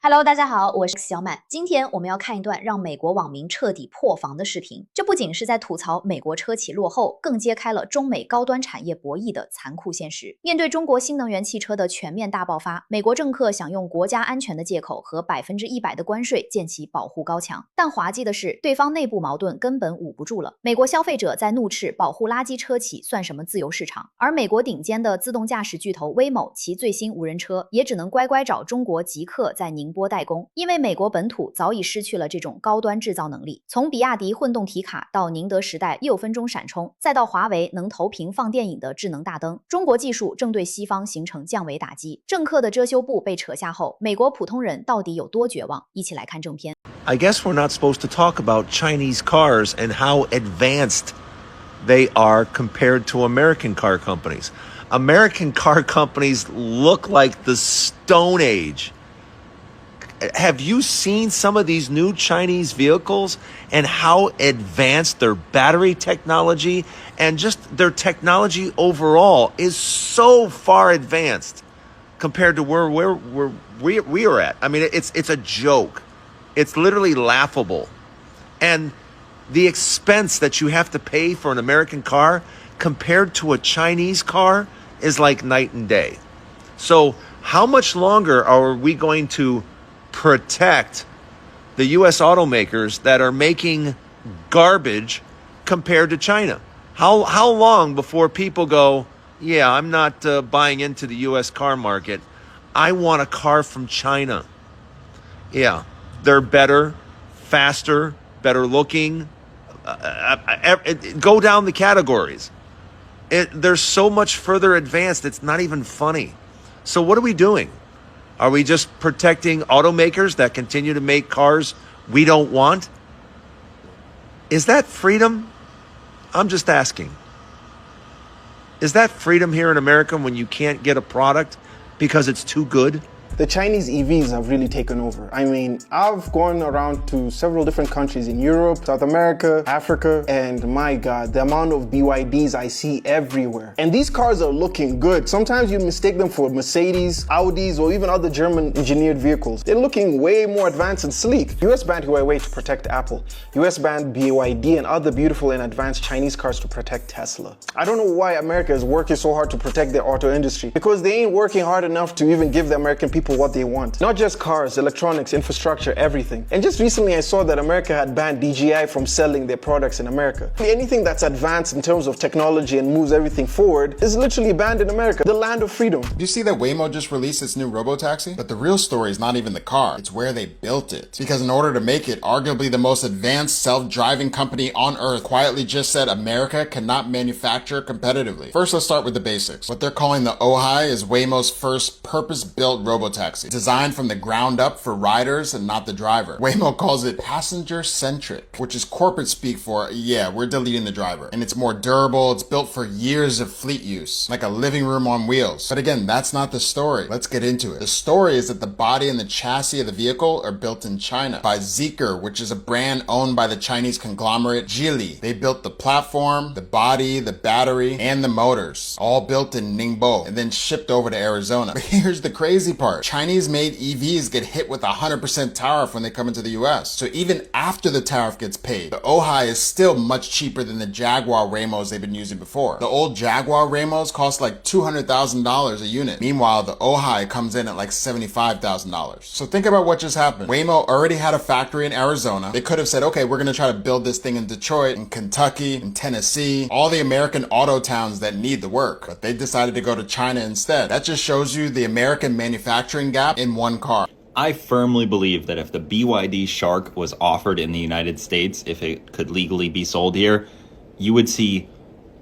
Hello，大家好，我是小满。今天我们要看一段让美国网民彻底破防的视频。这不仅是在吐槽美国车企落后，更揭开了中美高端产业博弈的残酷现实。面对中国新能源汽车的全面大爆发，美国政客想用国家安全的借口和100%的关税建起保护高墙。但滑稽的是，对方内部矛盾根本捂不住了。美国消费者在怒斥保护垃圾车企算什么自由市场，而美国顶尖的自动驾驶巨头 Waymo 其最新无人车也只能乖乖找中国极客在宁波代工，因为美国本土早已失去了这种高端制造能力。从比亚迪混动提卡到宁德时代6分钟闪充，再到华为能投屏放电影的智能大灯，中国技术正对西方形成降维打击。政客的遮羞布被扯下后，美国普通人到底有多绝望？一起来看正片。I guess we're not supposed to talk about Chinese cars and how advanced they are compared to American car companies. American car companies look like the Stone Age. Have you seen some of these new Chinese vehicles and how advanced their battery technology and just their technology overall is so far advanced compared to where we are at? I mean, it's a joke. It's literally laughable. And the expense that you have to pay for an American car compared to a Chinese car is like night and day. So how much longer are we going to protect the U.S. automakers that are making garbage compared to China? How long before people go, yeah, I'm not buying into the U.S. car market. I want a car from China. Yeah, they're better, faster, better looking. Go down the categories. They're so much further advanced, it's not even funny. So what are we doing? Are we just protecting automakers that continue to make cars we don't want? Is that freedom? I'm just asking. Is that freedom here in America when you can't get a product because it's too good? The Chinese EVs have really taken over. I mean, I've gone around to several different countries in Europe, South America, Africa, and my God, the amount of BYDs I see everywhere. And these cars are looking good. Sometimes you mistake them for Mercedes, Audis, or even other German engineered vehicles. They're looking way more advanced and sleek. US banned Huawei to protect Apple. US banned BYD and other beautiful and advanced Chinese cars to protect Tesla. I don't know why America is working so hard to protect their auto industry, because they ain't working hard enough to even give the American people what they want. Not just cars, electronics, infrastructure, everything. And just recently I saw that America had banned DJI from selling their products in America. Anything that's advanced in terms of technology and moves everything forward is literally banned in America, the land of freedom. Do you see that Waymo just released its new robotaxi? But the real story is not even the car, it's where they built it. Because in order to make it arguably the most advanced self-driving company on earth, quietly just said America cannot manufacture competitively. First, let's start with the basics. What they're calling the Ojai is Waymo's first purpose-built robotaxi. Designed from the ground up for riders and not the driver. Waymo calls it passenger-centric, which is corporate speak for, yeah, we're deleting the driver. And it's more durable, it's built for years of fleet use, like a living room on wheels. But again, that's not the story. Let's get into it. The story is that the body and the chassis of the vehicle are built in China by Zeekr, which is a brand owned by the Chinese conglomerate Geely. They built the platform, the body, the battery, and the motors, all built in Ningbo, and then shipped over to Arizona. But here's the crazy part. Chinese-made EVs get hit with 100% tariff when they come into the US. So even after the tariff gets paid, the Ojai is still much cheaper than the Jaguar Waymos they've been using before. The old Jaguar Waymos cost like $200,000 a unit. Meanwhile, the Ojai comes in at like $75,000. So think about what just happened. Waymo already had a factory in Arizona. They could have said, okay, we're going to try to build this thing in Detroit, in Kentucky, in Tennessee, all the American auto towns that need the work. But they decided to go to China instead. That just shows you the American manufacturing gap in one car. I firmly believe that if the BYD Shark was offered in the United States, if it could legally be sold here, you would see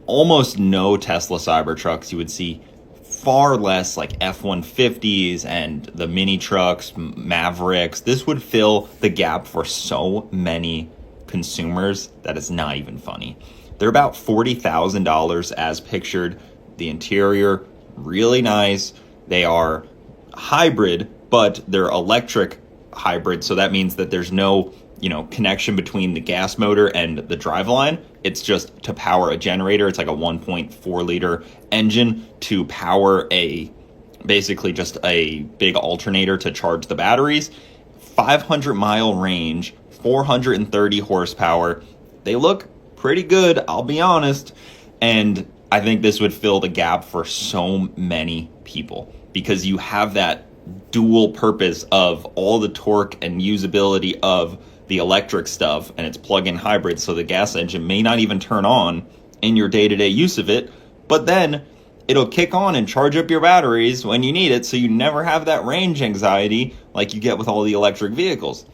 almost no Tesla Cybertrucks. You would see far less like F-150s and the mini trucks, Mavericks. This would fill the gap for so many consumers that it's not even funny. They're about $40,000 as pictured. The interior, really nice. They are hybrid, but they're electric hybrid. So that means that there's no, connection between the gas motor and the driveline. It's just to power a generator. It's like a 1.4 liter engine to power a basically just a big alternator to charge the batteries. 500-mile range, 430 horsepower. They look pretty good, I'll be honest. And I think this would fill the gap for so many people because you have that dual purpose of all the torque and usability of the electric stuff, and it's plug-in hybrid, so the gas engine may not even turn on in your day-to-day use of it, but then it'll kick on and charge up your batteries when you need it, so you never have that range anxiety like you get with all the electric vehicles.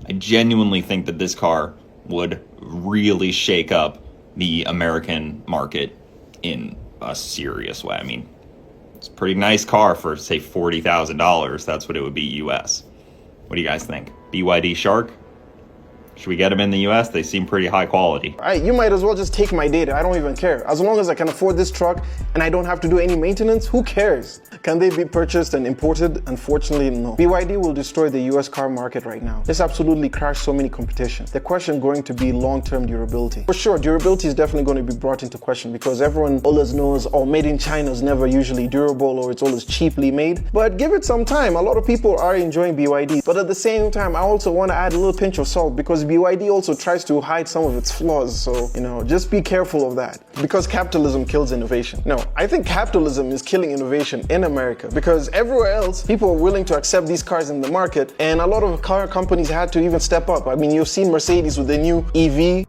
I genuinely think that this car would really shake up the American market in a serious way. I mean, it's a pretty nice car for, say, $40,000. That's what it would be US. What do you guys think? BYD Shark? Should we get them in the US? They seem pretty high quality. All right, you might as well just take my data. I don't even care. As long as I can afford this truck and I don't have to do any maintenance, who cares? Can they be purchased and imported? Unfortunately, no. BYD will destroy the US car market right now. This absolutely crashed so many competition. The question going to be long-term durability. For sure, durability is definitely going to be brought into question because everyone always knows, oh, made in China is never usually durable or it's always cheaply made. But give it some time. A lot of people are enjoying BYD. But at the same time, I also want to add a little pinch of salt because BYD also tries to hide some of its flaws. So, just be careful of that because capitalism kills innovation. No, I think capitalism is killing innovation in America because everywhere else, people are willing to accept these cars in the market and a lot of car companies had to even step up. I mean, you've seen Mercedes with the new EV,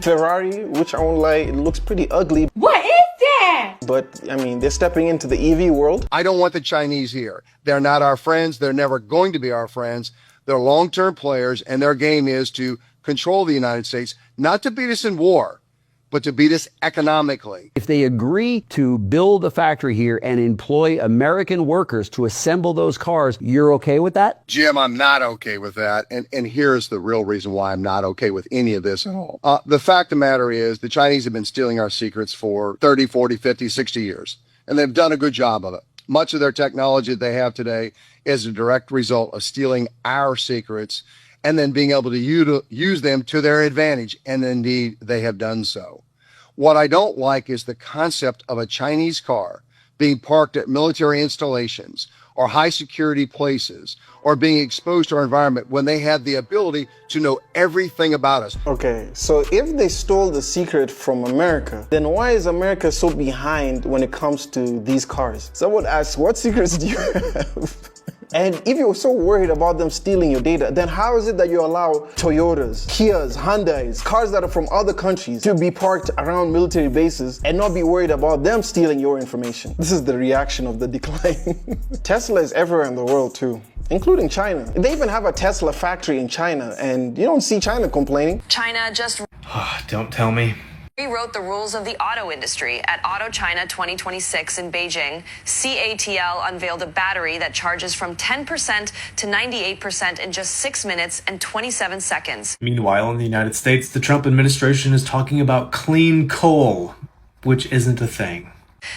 Ferrari, which I won't lie, it looks pretty ugly. What is that? But, I mean, they're stepping into the EV world. I don't want the Chinese here. They're not our friends. They're never going to be our friends. They're long-term players, and their game is to control the United States, not to beat us in war, but to beat us economically. If they agree to build a factory here and employ American workers to assemble those cars, you're okay with that? Jim, I'm not okay with that. And here's the real reason why I'm not okay with any of this at all. The fact of the matter is the Chinese have been stealing our secrets for 30, 40, 50, 60 years, and they've done a good job of it. Much of their technology that they have today is a direct result of stealing our secrets and then being able to use them to their advantage. And indeed, they have done so. What I don't like is the concept of a Chinese car being parked at military installations or high security places or being exposed to our environment when they have the ability to know everything about us. Okay, so if they stole the secret from America, then why is America so behind when it comes to these cars? Someone asks, what secrets do you have? And if you're so worried about them stealing your data, then how is it that you allow Toyotas, Kias, Hyundais, cars that are from other countries to be parked around military bases and not be worried about them stealing your information? This is the reaction of the decline. Tesla is everywhere in the world too, including China. They even have a Tesla factory in China, and you don't see China complaining. China just Don't tell me. rewrote the rules of the auto industry. At Auto China 2026 in Beijing, CATL unveiled a battery that charges from 10% to 98% in just 6 minutes and 27 seconds. Meanwhile, in the United States, the Trump administration is talking about clean coal, which isn't a thing.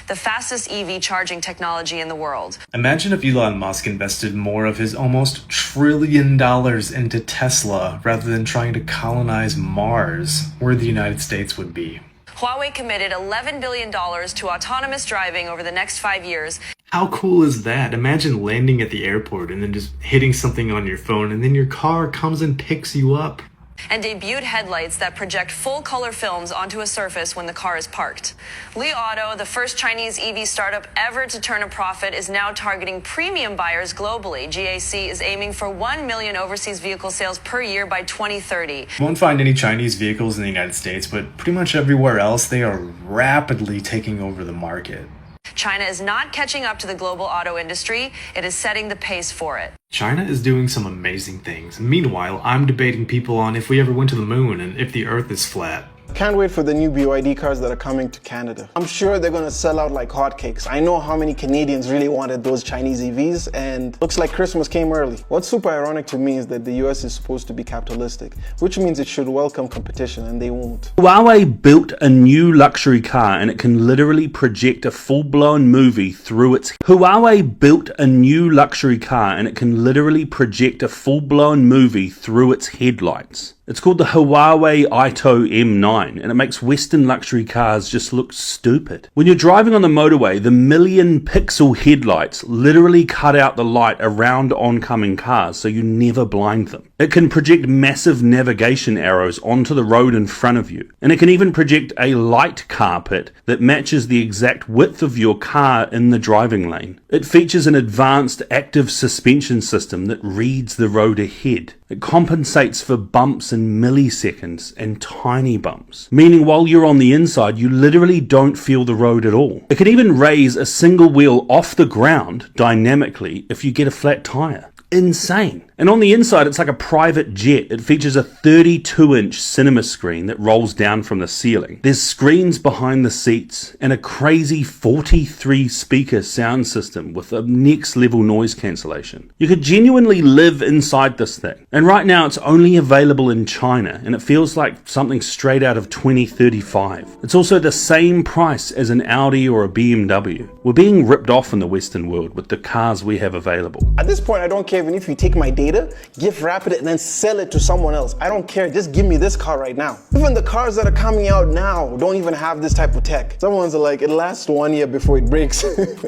The fastest EV charging technology in the world. Imagine if Elon Musk invested more of his almost $1 trillion into Tesla rather than trying to colonize Mars, where the United States would be. Huawei committed $11 billion to autonomous driving over the next 5 years. How cool is that? Imagine landing at the airport and then just hitting something on your phone and then your car comes and picks you up. And debuted headlights that project full-color films onto a surface when the car is parked. Li Auto, the first Chinese EV startup ever to turn a profit, is now targeting premium buyers globally. GAC is aiming for 1 million overseas vehicle sales per year by 2030. You won't find any Chinese vehicles in the United States, but pretty much everywhere else, they are rapidly taking over the market. China is not catching up to the global auto industry. It is setting the pace for it. China is doing some amazing things. Meanwhile, I'm debating people on if we ever went to the moon and if the earth is flat. Can't wait for the new BYD cars that are coming to Canada. I'm sure they're gonna sell out like hotcakes. I know how many Canadians really wanted those Chinese EVs, and looks like Christmas came early. What's super ironic to me is that the US is supposed to be capitalistic, which means it should welcome competition, and they won't. Huawei built a new luxury car and it can literally project a full-blown movie through its... Huawei built a new luxury car and it can literally project a full-blown movie through its headlights. It's called the Huawei Ito M9, and it makes Western luxury cars just look stupid. When you're driving on the motorway, the million-pixel headlights literally cut out the light around oncoming cars so you never blind them. It can project massive navigation arrows onto the road in front of you, and it can even project a light carpet that matches the exact width of your car in the driving lane. It features an advanced active suspension system that reads the road ahead. It compensates for bumps in milliseconds and tiny bumps, meaning while you're on the inside, you literally don't feel the road at all. It can even raise a single wheel off the ground dynamically if you get a flat tire. Insane. And on the inside, it's like a private jet. It features a 32-inch cinema screen that rolls down from the ceiling. There's screens behind the seats and a crazy 43-speaker sound system with a next-level noise cancellation. You could genuinely live inside this thing. And right now, it's only available in China, and it feels like something straight out of 2035. It's also the same price as an Audi or a BMW. We're being ripped off in the Western world with the cars we have available. At this point, I don't care even if you take my data, gift wrap it, and then sell it to someone else. I don't care. Just give me this car right now. Even the cars that are coming out now don't even have this type of tech. Someone's like, it lasts 1 year before it breaks.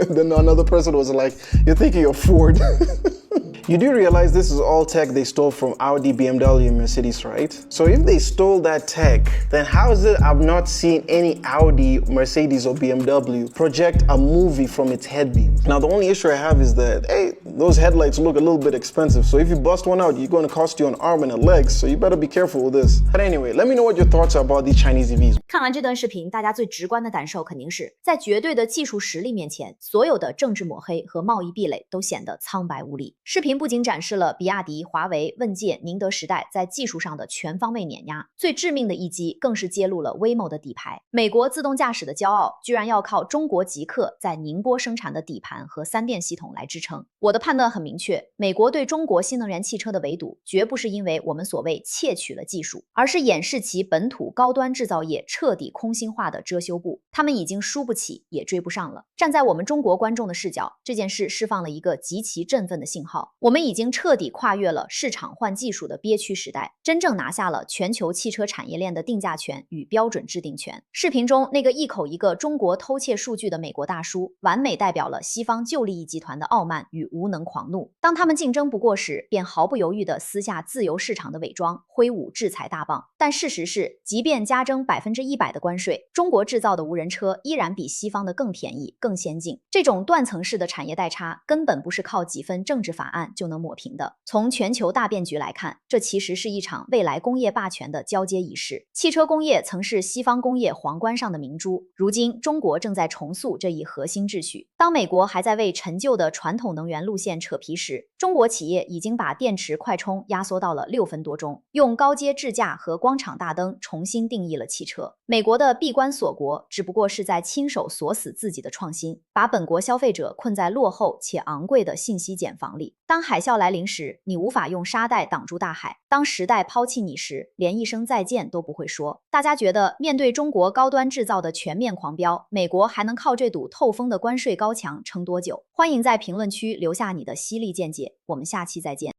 Then another person was like, you're thinking of Ford. You do realize this is all tech they stole from Audi, BMW, and Mercedes, right? So if they stole that tech, then how is it I've not seen any Audi, Mercedes, or BMW project a movie from its headbeams? Now, the only issue I have is that, hey, those headlights look a little bit expensive. So if you bust one out, you're going to cost you an arm and a leg. So you better be careful with this. But anyway, let me know what your thoughts are about these Chinese EVs. 看完这段视频，大家最直观的感受肯定是在绝对的技术实力面前，所有的政治抹黑和贸易壁垒都显得苍白无力。视频不仅展示了比亚迪、华为、问界、宁德时代在技术上的全方位碾压，最致命的一击更是揭露了 Waymo 的底牌。美国自动驾驶的骄傲，居然要靠中国极客在宁波生产的底盘和三电系统来支撑。我的判断很明确，美国对中国新能源汽车的围堵，绝不是因为我们所谓窃取了技术，而是掩饰其本土高端制造业彻底空心化的遮羞布。他们已经输不起，也追不上了。站在我们中国观众的视角，这件事释放了一个极其振奋的信号，我们已经彻底跨越了市场换技术的憋屈时代，真正拿下了全球汽车产业链的定价权与标准制定权。视频中那个一口一个中国偷窃数据的美国大叔，完美代表了西方旧利益集团的傲慢与无能狂怒。当他们竞争不过时，便毫不犹豫地撕下自由市场的伪装，挥舞制裁大棒。但事实是，即便加征100%的关税，中国制造的无人车依然比西方的更便宜、更先进。这种断层式的产业代差，根本不是靠几份政治法案就能抹平的。从全球大变局来看，这其实是一场未来工业霸权的交接仪式。汽车工业曾是西方工业皇冠上的明珠，如今中国正在重塑这一核心秩序。当美国还在为陈旧的传统能源路线扯皮时，中国企业已经把电池快充压缩到了6分多钟，用高阶智驾和光场大灯重新定义了汽车。美国的闭关锁国，只不过是在亲手锁死自己的创新，把本国消费者困在落后且昂贵的信息茧房里。当海啸来临时，你无法用沙袋挡住大海；当时代抛弃你时，连一声再见都不会说。大家觉得，面对中国高端制造的全面狂飙，美国还能靠这堵透风的关税高墙撑多久？欢迎在评论区留下你的犀利见解，我们下期再见。